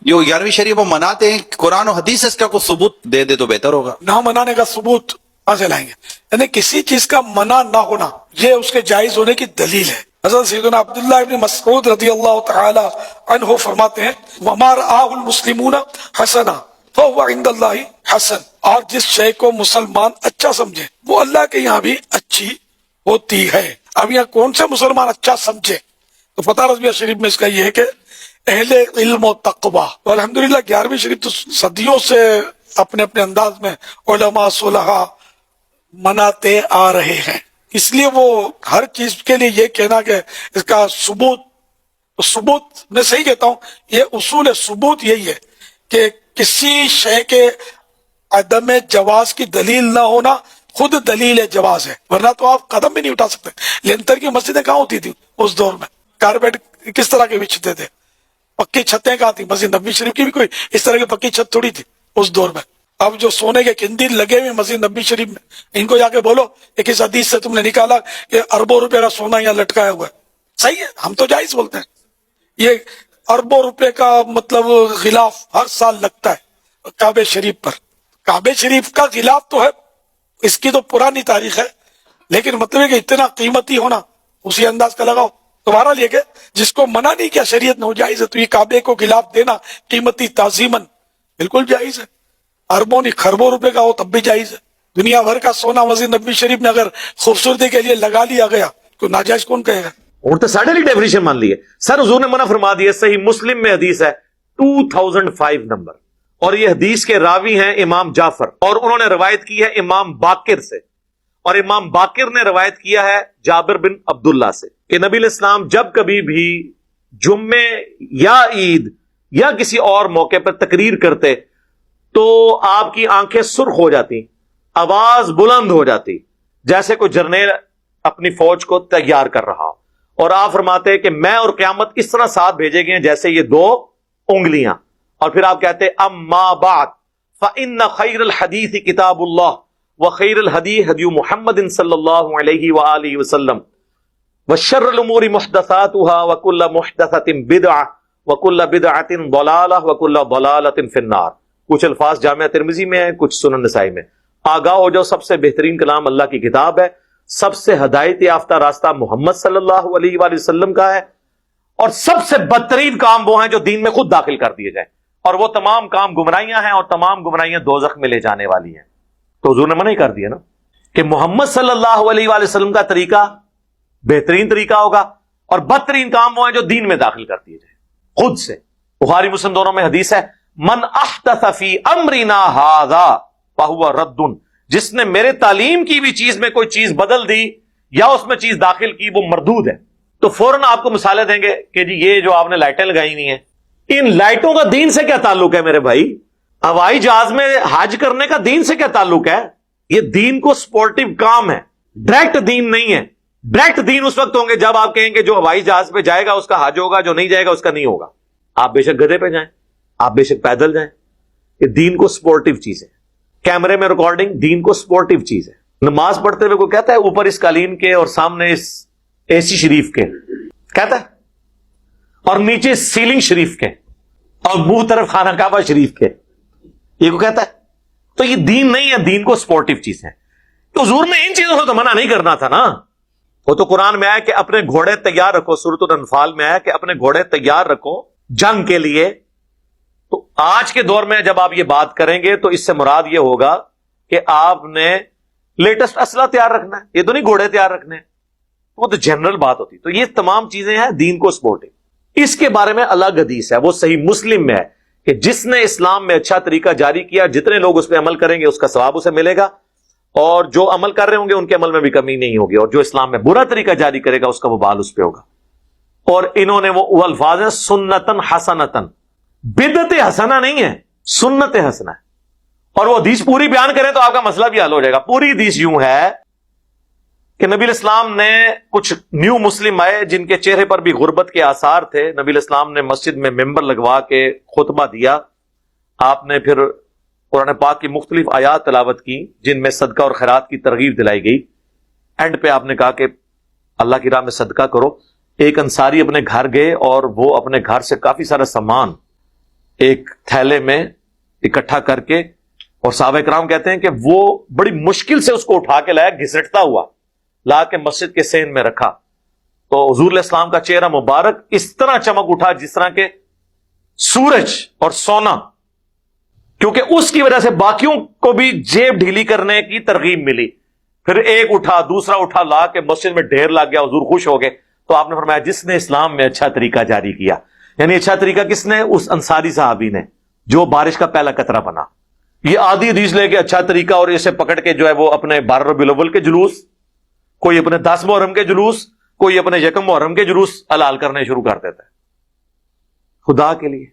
جو 11ویں شریف وہ مناتے ہیں قرآن و حدیث سے اس کا کوئی ثبوت دے دے تو بہتر ہوگا. نہ منانے کا ثبوت کہاں سے لائیں گے؟ یعنی کسی چیز کا منع نہ ہونا یہ اس کے جائز ہونے کی دلیل ہے. حضرت سیدنا عبداللہ ابن مسعود رضی اللہ تعالی عنہ فرماتے ہیں وَمَا رَآهُ الْمُسْلِمُونَ حَسَنًا فَهُوَ عِنْدَ اللَّهِ حَسَن. اور جس شے کو مسلمان اچھا سمجھے وہ اللہ کے یہاں بھی اچھی ہوتی ہے. اب یہاں کون سے مسلمان اچھا سمجھے؟ تو فتح رضویہ شریف میں اس کا یہ ہے کہ اہل علم و تقوی. تو الحمدللہ 11ویں شریف تو صدیوں سے اپنے اپنے انداز میں علماء صلحاء مناتے آ رہے ہیں. اس لیے وہ ہر چیز کے لیے یہ کہنا کہ اس کا ثبوت میں صحیح کہتا ہوں، یہ اصول ثبوت یہی ہے کہ کسی شے کے عدم جواز کی دلیل نہ ہونا خود دلیل جواز ہے، ورنہ تو آپ قدم بھی نہیں اٹھا سکتے. لینتر کی مسجدیں کہاں ہوتی تھی اس دور میں؟ کارپیٹ کس طرح کے بچھتے تھے؟ پکی چھتیں کہاں تھی؟ مسجد نبوی شریف کی بھی کوئی اس طرح کی پکی چھت تھوڑی تھی اس دور میں. اب جو سونے کے قندیل لگے ہوئے مسجد نبوی شریف میں، ان کو جا کے بولو کہ کس حدیث سے تم نے نکالا کہ اربوں روپے کا سونا یہاں لٹکایا ہوا ہے؟ صحیح ہے، ہم تو جائز بولتے ہیں. یہ اربوں روپے کا مطلب غلاف ہر سال لگتا ہے کعبے شریف پر. کعبے شریف کا غلاف تو ہے، اس کی تو پرانی تاریخ ہے، لیکن مطلب ہے کہ اتنا قیمتی ہونا اسی انداز کا لگاؤ. تمہارا لیے کہ جس کو منع نہیں کیا شریعت نے وہ جائز ہے، تو یہ کعبے کو غلاف دینا قیمتی تعظیماً بالکل جائز ہے. اربوں نہیں خربوں روپے کا ہو تب بھی جائز ہے. دنیا بھر کا سونا مسجد نبوی شریف میں اگر خوبصورتی کے لیے لگا لیا گیا تو ناجائز کون کہے گا؟ اور تو ساڑھے لی ڈیفینیشن مان لی ہے سر. حضور نے منع فرما دیا. صحیح مسلم میں حدیث ہے 2005 نمبر، اور یہ حدیث کے راوی ہیں امام جعفر، اور انہوں نے روایت کی ہے امام باقر سے، اور امام باقر نے روایت کیا ہے جابر بن عبداللہ سے کہ نبی علیہ السلام جب کبھی بھی جمعے یا عید یا کسی اور موقع پر تقریر کرتے تو آپ کی آنکھیں سرخ ہو جاتی، آواز بلند ہو جاتی، جیسے کوئی جرنیل اپنی فوج کو تیار کر رہا. اور آپ فرماتے کہ میں اور قیامت اس طرح ساتھ بھیجے گئے جیسے یہ دو انگلیاں. اور پھر آپ کہتے اما بعد فإن خیر الحدیث کتاب اللہ وخیر الہدی ہدی محمد صلی اللہ علیہ وآلہ وسلم وشر الامور محدثاتها وکل محدثۃ بدعہ وکل بدعۃ ضلالہ وکل ضلالۃ فی النار. کچھ الفاظ جامعہ ترمذی میں ہیں، کچھ سنن نسائی میں. آگاہ ہو جاؤ، سب سے بہترین کلام اللہ کی کتاب ہے، سب سے ہدایت یافتہ راستہ محمد صلی اللہ علیہ وآلہ وسلم کا ہے، اور سب سے بدترین کام وہ ہیں جو دین میں خود داخل کر دیے جائیں، اور وہ تمام کام گمراہیاں ہیں، اور تمام گمراہیاں دوزخ میں لے جانے والی ہیں. تو حضور نے منع ہی کر دیا نا کہ محمد صلی اللہ علیہ وآلہ وسلم کا طریقہ بہترین طریقہ ہوگا، اور بدترین کام وہ ہیں جو دین میں داخل کر دیے جائیں خود سے. بخاری مسلم دونوں میں حدیث ہے من احدث فی امرنا ھذا فہو رد. جس نے میرے تعلیم کی بھی چیز میں کوئی چیز بدل دی یا اس میں چیز داخل کی وہ مردود ہے. تو فوراً آپ کو مثالیں دیں گے کہ جی یہ جو آپ نے لائٹیں لگائی ہوئی ہیں، ان لائٹوں کا دین سے کیا تعلق ہے میرے بھائی؟ ہوائی جہاز میں حج کرنے کا دین سے کیا تعلق ہے؟ یہ دین کو سپورٹیو کام ہے، ڈائریکٹ دین نہیں ہے. ڈائریکٹ دین اس وقت ہوں گے جب آپ کہیں گے جو ہوائی جہاز پہ جائے گا اس کا حج ہوگا، جو نہیں جائے گا اس کا نہیں ہوگا. آپ بے شک گدھے پہ جائیں، آپ بے شک پیدل جائیں، یہ دین کو سپورٹیو چیز ہے. کیمرے میں ریکارڈنگ دین کو سپورٹیو چیز ہے. نماز پڑھتے ہوئے کوئی کہتا ہے اوپر اس قالین کے اور سامنے اس اے سی شریف کے، کہتا ہے، اور نیچے سیلنگ شریف کے، اور منہ طرف خانہ کعبہ شریف کے، یہ کو کہتا ہے؟ تو یہ دین نہیں ہے، دین کو سپورٹیو چیز ہے. تو حضور نے ان چیزوں سے تو منع نہیں کرنا تھا نا. وہ تو قرآن میں آیا کہ اپنے گھوڑے تیار رکھو، سورۃ الانفال میں آیا کہ اپنے گھوڑے تیار رکھو جنگ کے لیے. تو آج کے دور میں جب آپ یہ بات کریں گے تو اس سے مراد یہ ہوگا کہ آپ نے لیٹسٹ اسلحہ تیار رکھنا ہے، یہ تو نہیں گھوڑے تیار رکھنے ہیں. وہ تو جنرل بات ہوتی. تو یہ تمام چیزیں ہیں دین کو سپورٹنگ. اس کے بارے میں الگ حدیث ہے، وہ صحیح مسلم میں ہے کہ جس نے اسلام میں اچھا طریقہ جاری کیا، جتنے لوگ اس پہ عمل کریں گے اس کا ثواب اسے ملے گا، اور جو عمل کر رہے ہوں گے ان کے عمل میں بھی کمی نہیں ہوگی، اور جو اسلام میں برا طریقہ جاری کرے گا اس کا وبال اس پہ ہوگا. اور انہوں نے وہ الفاظ ہیں سنتن حسنتن، بدعت حسنہ نہیں ہے، سنت حسنہ ہے. اور وہ حدیث پوری بیان کریں تو آپ کا مسئلہ بھی حل ہو جائے گا. پوری حدیث یوں ہے کہ نبی علیہ السلام نے کچھ نیو مسلم آئے جن کے چہرے پر بھی غربت کے آثار تھے. نبی علیہ السلام نے مسجد میں ممبر لگوا کے خطبہ دیا. آپ نے پھر قرآن پاک کی مختلف آیات تلاوت کی جن میں صدقہ اور خیرات کی ترغیب دلائی گئی. اینڈ پہ آپ نے کہا کہ اللہ کی راہ میں صدقہ کرو. ایک انصاری اپنے گھر گئے اور وہ اپنے گھر سے کافی سارا سامان ایک تھیلے میں اکٹھا کر کے، اور صحابہ کرام کہتے ہیں کہ وہ بڑی مشکل سے اس کو اٹھا کے لایا، گھسٹتا ہوا لا کے مسجد کے سین میں رکھا، تو حضور علیہ السلام کا چہرہ مبارک اس طرح چمک اٹھا جس طرح کے سورج اور سونا، کیونکہ اس کی وجہ سے باقیوں کو بھی جیب ڈھیلی کرنے کی ترغیب ملی۔ پھر ایک اٹھا، دوسرا اٹھا، لا کے مسجد میں ڈھیر لگ گیا، حضور خوش ہو گئے۔ تو آپ نے فرمایا جس نے اسلام میں اچھا طریقہ جاری کیا، یعنی اچھا طریقہ کس نے؟ اس انصاری صحابی نے جو بارش کا پہلا قطرہ بنا۔ یہ آدھی حدیث لے کے اچھا طریقہ اور اسے پکڑ کے جو ہے وہ اپنے 12 ربیع الاول کے جلوس، کوئی اپنے 10 محرم کے جلوس، کوئی اپنے 1 محرم کے جلوس حلال کرنے شروع کر دیتا ہے۔ خدا کے لیے